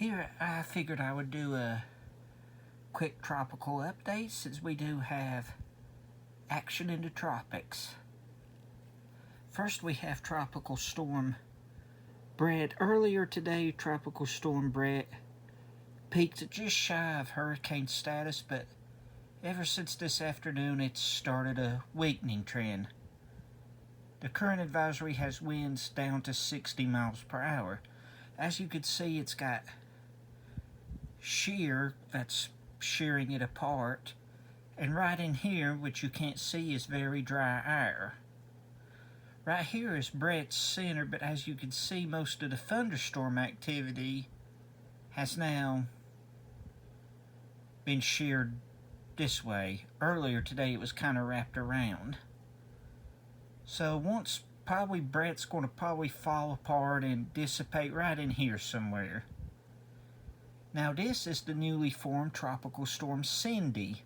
Here, I figured I would do a quick tropical update since we do have action in the tropics. First, we have Tropical Storm Bret. Earlier today, Tropical Storm Bret peaked just shy of hurricane status, but ever since this afternoon, it's started a weakening trend. The current advisory has winds down to 60 miles per hour. As you can see, it's got shear that's shearing it apart, and right in here, which you can't see, is very dry air. Right here is Bret's center, but as you can see, most of the thunderstorm activity has now been sheared this way. Earlier today it was kind of wrapped around. So once probably Bret's going to probably fall apart and dissipate right in here somewhere. Now this is the newly formed Tropical Storm Cindy.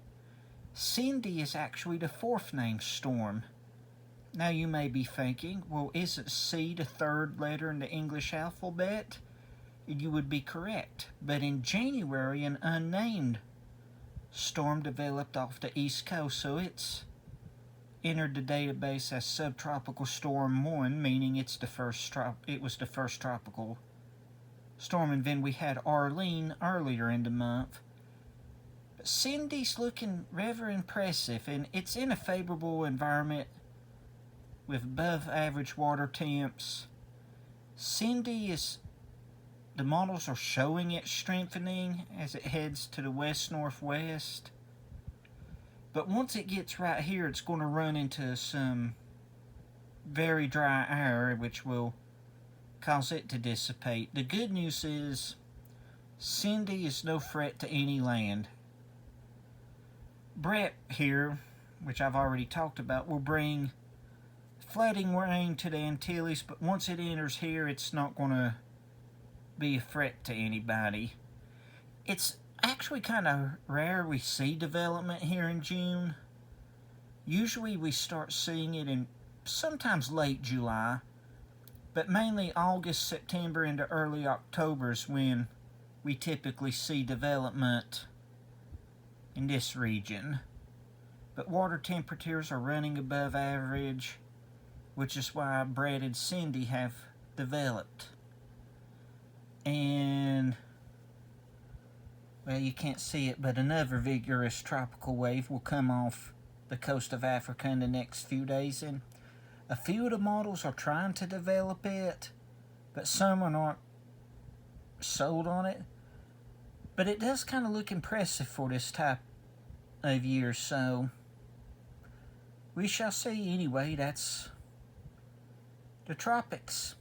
Cindy is actually the fourth named storm. Now you may be thinking, well, isn't C the third letter in the English alphabet? You would be correct. But in January, an unnamed storm developed off the East Coast, so it's entered the database as Subtropical Storm 1, meaning it was the first tropical storm. And then we had Arlene earlier in the month. But Cindy's looking rather impressive, and it's in a favorable environment with above average water temps. Cindy the models are showing it strengthening as it heads to the west-northwest. But once it gets right here, it's going to run into some very dry air, which will cause it to dissipate. The good news is Cindy is no threat to any land. Bret here, which I've already talked about, will bring flooding rain to the Antilles, but once it enters here, it's not going to be a threat to anybody. It's actually kind of rare we see development here in June. Usually we start seeing it in sometimes late July, but mainly August, September, into early October is when we typically see development in this region. But water temperatures are running above average, which is why Bret and Cindy have developed. And, well, you can't see it, but another vigorous tropical wave will come off the coast of Africa in the next few days. And a few of the models are trying to develop it, but some aren't sold on it. But it does kind of look impressive for this type of year, so we shall see. Anyway, that's the tropics.